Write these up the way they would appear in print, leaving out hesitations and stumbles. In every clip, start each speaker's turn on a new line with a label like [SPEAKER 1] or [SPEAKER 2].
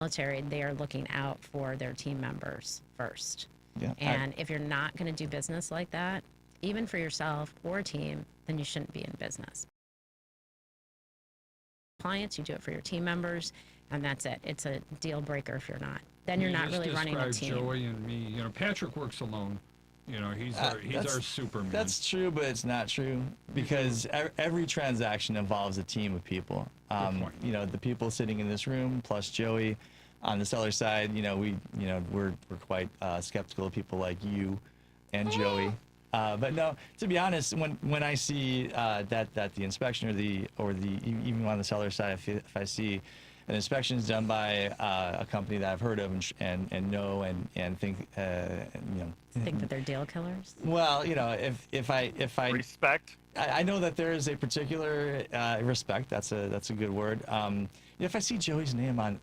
[SPEAKER 1] military, they are looking out for their team members first.
[SPEAKER 2] Yeah,
[SPEAKER 1] And if you're not going to do business like that, even for yourself or a team, then you shouldn't be in business. Clients, you do it for your team members, and that's it. It's a deal breaker if you're not. Then you're not really running a team.
[SPEAKER 3] Joey and me. You know, Patrick works alone. You know, he's our Superman.
[SPEAKER 2] That's true, but it's not true because every transaction involves a team of people. You know, the people sitting in this room plus Joey. On the seller side, you know, we're quite skeptical of people like you and Joey. But no, to be honest, when I see that the inspection or the even on the seller side, if I see an inspection is done by a company that I've heard of and know and think
[SPEAKER 1] Think that they're deal killers?
[SPEAKER 2] Well, you know, if I
[SPEAKER 4] Respect.
[SPEAKER 2] I know that there is a particular respect. That's a good word. If I see Joey's name on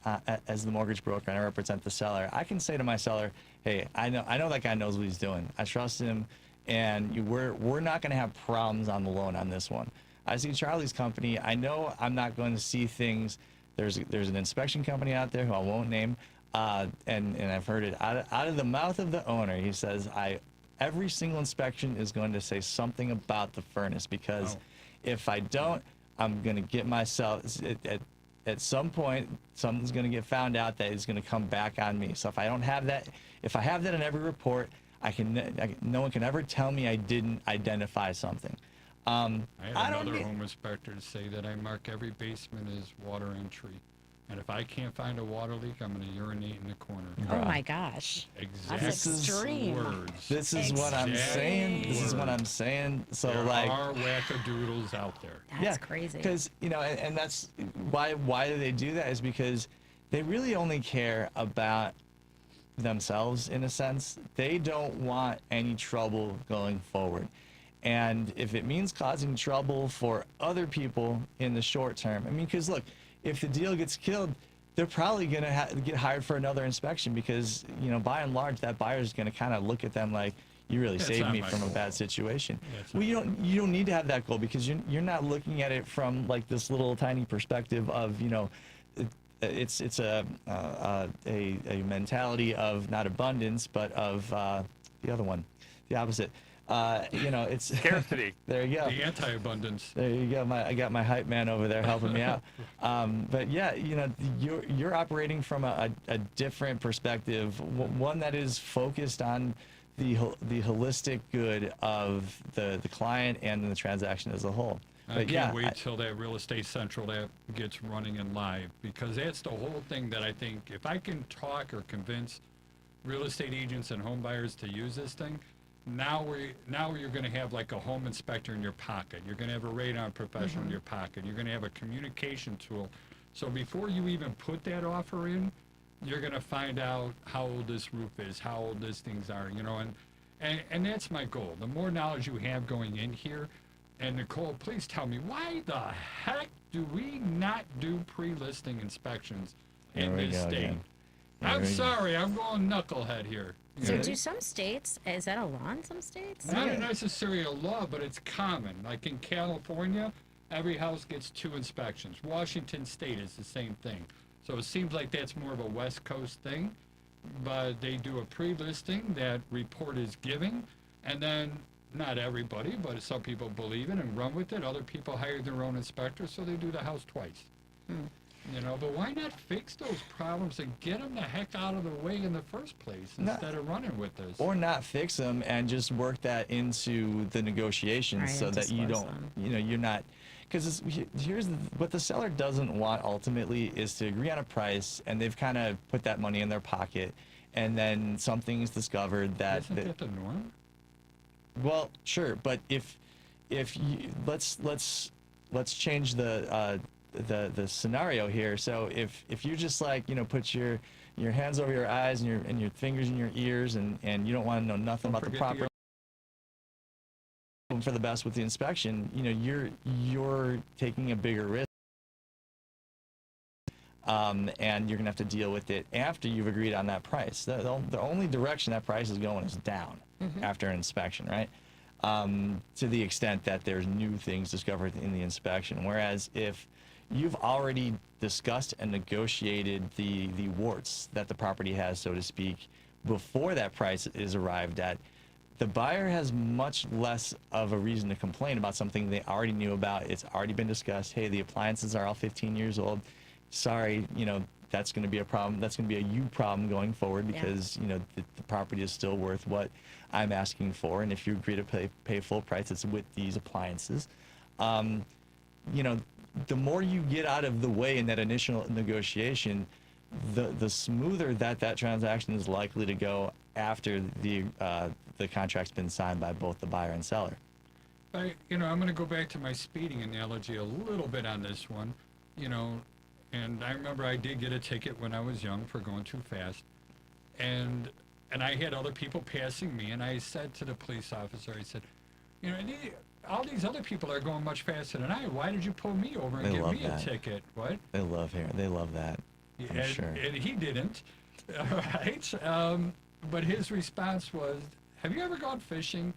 [SPEAKER 2] as the mortgage broker and I represent the seller, I can say to my seller, "Hey, I know that guy knows what he's doing. I trust him, and we're not going to have problems on the loan on this one." I see Charlie's company. I know I'm not going to see things. There's an inspection company out there who I won't name, and I've heard it out of the mouth of the owner. He says, every single inspection is going to say something about the furnace because if I don't, I'm going to get myself at some point something's going to get found out that is going to come back on me. So if I don't have that, if I have that in every report, no one can ever tell me I didn't identify something.
[SPEAKER 3] I had another home inspector to say that I mark every basement as water entry. And if I can't find a water leak, I'm going to urinate in the corner.
[SPEAKER 1] Oh my gosh.
[SPEAKER 3] Exact
[SPEAKER 1] That's extreme.
[SPEAKER 3] words.
[SPEAKER 2] This is what I'm saying. This is what I'm saying. So
[SPEAKER 3] there
[SPEAKER 2] like,
[SPEAKER 3] are wackadoodles out there.
[SPEAKER 1] That's crazy.
[SPEAKER 2] Because and that's why do they do that is because they really only care about themselves in a sense. They don't want any trouble going forward. And if it means causing trouble for other people in the short term, I mean, because look, if the deal gets killed, they're probably going to get hired for another inspection because, you know, by and large, that buyer is going to kind of look at them like, you really saved me from a bad situation. Well, you don't need to have that goal because you're not looking at it from like this little tiny perspective of, you know, it's a mentality of not abundance, but of the other one, the opposite. You know, it's
[SPEAKER 4] Scarcity.
[SPEAKER 2] There you go.
[SPEAKER 3] The anti-abundance.
[SPEAKER 2] There you go. I got my hype man over there helping me out. But yeah, you know, you're operating from a different perspective, one that is focused on the holistic good of the client and the transaction as a whole.
[SPEAKER 3] I can't wait till that Real Estate Central app gets running and live because that's the whole thing that I think if I can talk or convince real estate agents and home buyers to use this thing, now you're going to have like a home inspector in your pocket. You're going to have a radar professional in your pocket. You're going to have a communication tool. So before you even put that offer in, you're going to find out how old this roof is, how old these things are, you know, and that's my goal. The more knowledge you have going in here, and Nicole, please tell me, why the heck do we not do pre-listing inspections in this state? I'm sorry, I'm going knucklehead here.
[SPEAKER 1] So do some states, is that a law in some states?
[SPEAKER 3] Not necessarily a law, but it's common. Like in California, every house gets 2 inspections. Washington State is the same thing. So it seems like that's more of a West Coast thing, but they do a pre-listing, that report is given, and then not everybody, but some people believe it and run with it. Other people hire their own inspector, so they do the house twice. You know, but why not fix those problems and get them the heck out of the way in the first place instead of running with this?
[SPEAKER 2] Or not fix them and just work that into the negotiations so that you don't, you know, you're not, because here's what the seller doesn't want ultimately is to agree on a price and they've kind of put that money in their pocket and then something's discovered that.
[SPEAKER 3] Isn't that the norm?
[SPEAKER 2] Well, sure, but if you, let's change the scenario here. So if you just like, you know, put your hands over your eyes and your fingers in your ears and you don't want to know nothing about the property for the best with the inspection, you know, you're taking a bigger risk. And you're gonna have to deal with it after you've agreed on that price. The only direction that price is going is down after an inspection, right? To the extent that there's new things discovered in the inspection. Whereas if you've already discussed and negotiated the warts that the property has, so to speak, before that price is arrived at. The buyer has much less of a reason to complain about something they already knew about. It's already been discussed. Hey, the appliances are all 15 years old. Sorry, you know, that's going to be a problem. That's going to be a you problem going forward because, you know, the property is still worth what I'm asking for. And if you agree to pay full price, it's with these appliances. You know, the more you get out of the way in that initial negotiation, the smoother that transaction is likely to go after the contract's been signed by both the buyer and seller.
[SPEAKER 3] You know, I'm going to go back to my speeding analogy a little bit on this one. You know, and I remember I did get a ticket when I was young for going too fast, and I had other people passing me, and I said to the police officer, I said, you know, all these other people are going much faster than I. Why did you pull me over and give me a ticket? What?
[SPEAKER 2] They love that. I'm sure.
[SPEAKER 3] And he didn't, all right? But his response was, have you ever gone fishing?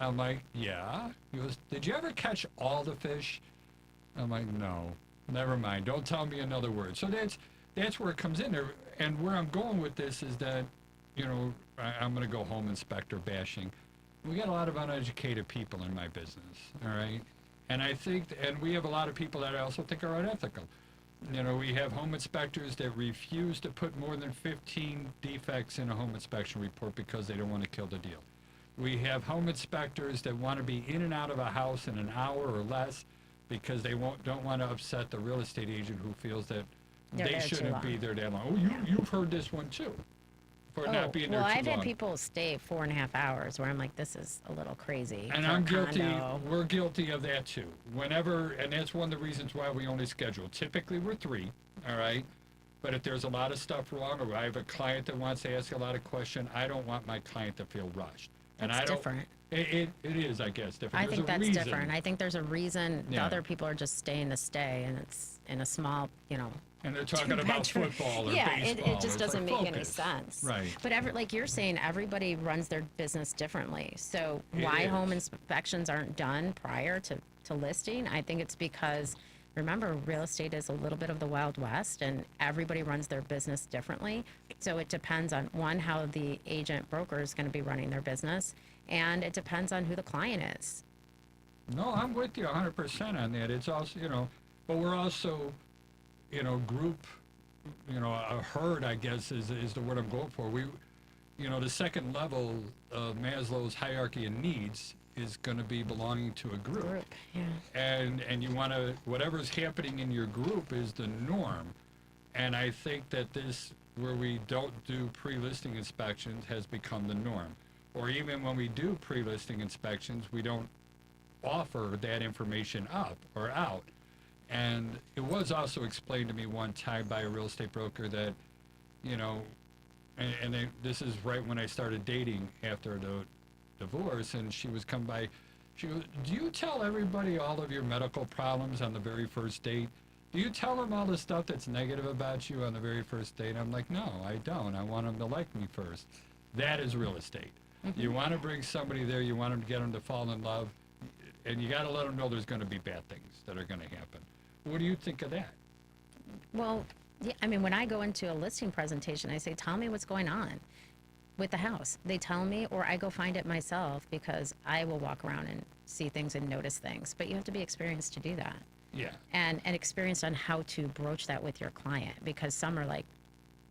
[SPEAKER 3] I'm like, yeah. He goes, did you ever catch all the fish? I'm like, no, never mind. Don't tell me another word. So that's where it comes in there. And where I'm going with this is that, you know, I'm going to go home inspector bashing. We got a lot of uneducated people in my business, all right? And I think, and we have a lot of people that I also think are unethical. You know, we have home inspectors that refuse to put more than 15 defects in a home inspection report because they don't want to kill the deal. We have home inspectors that want to be in and out of a house in an hour or less because they don't want to upset the real estate agent who feels that they shouldn't be there that long. Oh, you've heard this one too. For not being there too long.
[SPEAKER 1] Well, I've had people stay 4.5 hours where I'm like, this is a little crazy.
[SPEAKER 3] And I'm guilty. We're guilty of that too. Whenever, and that's one of the reasons why we only schedule. Typically we're 3, all right? But if there's a lot of stuff wrong, or I have a client that wants to ask a lot of questions, I don't want my client to feel rushed. And
[SPEAKER 1] That's
[SPEAKER 3] I don't.
[SPEAKER 1] different.
[SPEAKER 3] It is, I guess, different.
[SPEAKER 1] I think that's different. I think there's a reason. The
[SPEAKER 3] Yeah.
[SPEAKER 1] other people are just staying to stay, and it's in a small, you know.
[SPEAKER 3] And they're talking about football or
[SPEAKER 1] yeah,
[SPEAKER 3] baseball.
[SPEAKER 1] it just
[SPEAKER 3] It's
[SPEAKER 1] doesn't
[SPEAKER 3] like,
[SPEAKER 1] make any
[SPEAKER 3] focus.
[SPEAKER 1] sense.
[SPEAKER 3] Right.
[SPEAKER 1] But like you're saying, everybody runs their business differently. So
[SPEAKER 3] It
[SPEAKER 1] why
[SPEAKER 3] is.
[SPEAKER 1] home inspections aren't done prior to listing? I think it's because, remember, real estate is a little bit of the Wild West, and everybody runs their business differently. So it depends on, one, how the agent broker is going to be running their business, and it depends on who the client is.
[SPEAKER 3] No, I'm with you 100% on that. It's also, you know, but we're also, you know, group, you know, a herd, I guess, is the word I'm going for. We, you know, the second level of Maslow's hierarchy of needs is going to be belonging to a group.
[SPEAKER 1] Yeah.
[SPEAKER 3] And you want to, whatever's happening in your group is the norm. And I think that this, where we don't do pre-listing inspections, has become the norm. Or even when we do pre-listing inspections, we don't offer that information up or out. And it was also explained to me one time by a real estate broker that, you know, this is right when I started dating after the divorce, and she was come by, she goes, do you tell everybody all of your medical problems on the very first date? Do you tell them all the stuff that's negative about you on the very first date? I'm like, no, I don't. I want them to like me first. That is real estate. You want to bring somebody there, you want them to get them to fall in love, and you got to let them know there's going to be bad things that are going to happen. What do you think of that?
[SPEAKER 1] Well, yeah, I mean, when I go into a listing presentation, I say, tell me what's going on with the house. They tell me, or I go find it myself, because I will walk around and see things and notice things. But you have to be experienced to do that.
[SPEAKER 3] Yeah.
[SPEAKER 1] And experienced on how to broach that with your client, because some are like,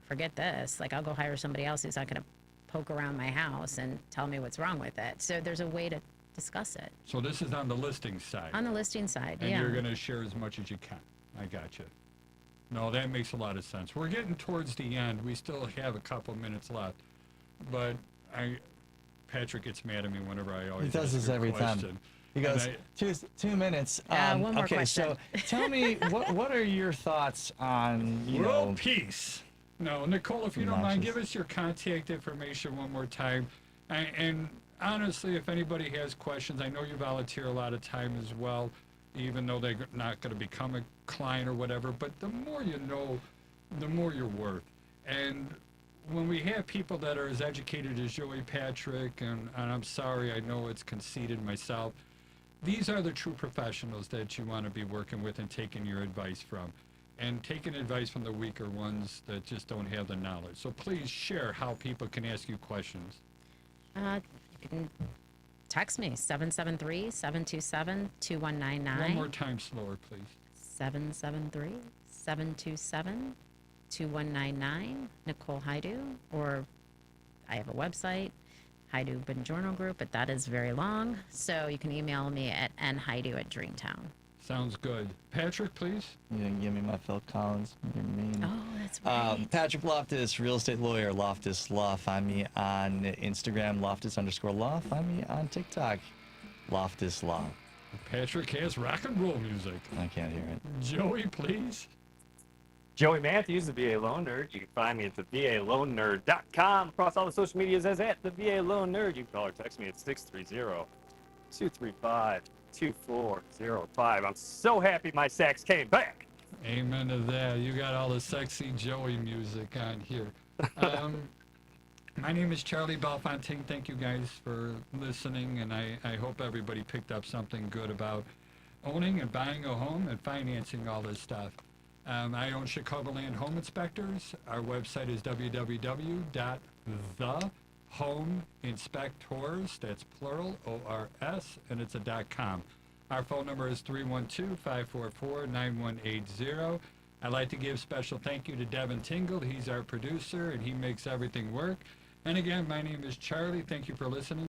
[SPEAKER 1] forget this. Like, I'll go hire somebody else who's not going to poke around my house and tell me what's wrong with it. So there's a way to discuss it.
[SPEAKER 3] So this is on the listing side.
[SPEAKER 1] On the listing side,
[SPEAKER 3] And
[SPEAKER 1] yeah.
[SPEAKER 3] you're going to share as much as you can. I got you. No, that makes a lot of sense. We're getting towards the end. We still have a couple minutes left. But Patrick gets mad at me whenever I always
[SPEAKER 2] He does
[SPEAKER 3] ask
[SPEAKER 2] this
[SPEAKER 3] a
[SPEAKER 2] every
[SPEAKER 3] question.
[SPEAKER 2] time. He goes,
[SPEAKER 3] And
[SPEAKER 2] 2 minutes.
[SPEAKER 1] One more
[SPEAKER 2] okay,
[SPEAKER 1] question.
[SPEAKER 2] so tell me, what are your thoughts on, you
[SPEAKER 3] World
[SPEAKER 2] know,
[SPEAKER 3] peace. No, Nicole, if you don't mind,
[SPEAKER 2] Obnoxious.
[SPEAKER 3] give us your contact information one more time. And honestly, if anybody has questions, I know you volunteer a lot of time as well, even though they're not going to become a client or whatever. But the more you know, the more you're worth. And when we have people that are as educated as Joey Patrick, and I'm sorry, I know it's conceited myself, these are the true professionals that you want to be working with and taking your advice from. And taking advice from the weaker ones that just don't have the knowledge. So please share how people can ask you questions.
[SPEAKER 1] You can text me, 773-727-2199.
[SPEAKER 3] One more time slower, please.
[SPEAKER 1] 773-727-2199, Nicole Hajdu, or I have a website, Hajdu Bongiorno Group, but that is very long. So you can email me at nhajdu@Dreamtown.
[SPEAKER 3] Sounds good. Patrick, please.
[SPEAKER 2] You didn't give me my Phil Collins. You're mean.
[SPEAKER 1] Oh, that's right.
[SPEAKER 2] Patrick Loftus, real estate lawyer, Loftus Law. Find me on Instagram, Loftus_law. Find me on TikTok, Loftus Law.
[SPEAKER 3] Patrick has rock and roll music.
[SPEAKER 2] I can't hear it.
[SPEAKER 3] Joey, please.
[SPEAKER 4] Joey Mathews, the VA Loan Nerd. You can find me at the VALoanNerd.com. Across all the social medias as at the VA Loan Nerd. You can call or text me at 630-235-2405. I'm so happy my sax came back.
[SPEAKER 3] Amen to that. You got all the sexy Joey music on here. My name is Charlie Bellefontaine. Thank you guys for listening, and I hope everybody picked up something good about owning and buying a home and financing all this stuff. I own Chicagoland Home Inspectors. Our website is www.thehomeinspectors, that's plural, O-R-S, and it's a .com. Our phone number is 312-544-9180. I'd like to give special thank you to Devin Tingle. He's our producer, and he makes everything work. And again, my name is Charlie. Thank you for listening.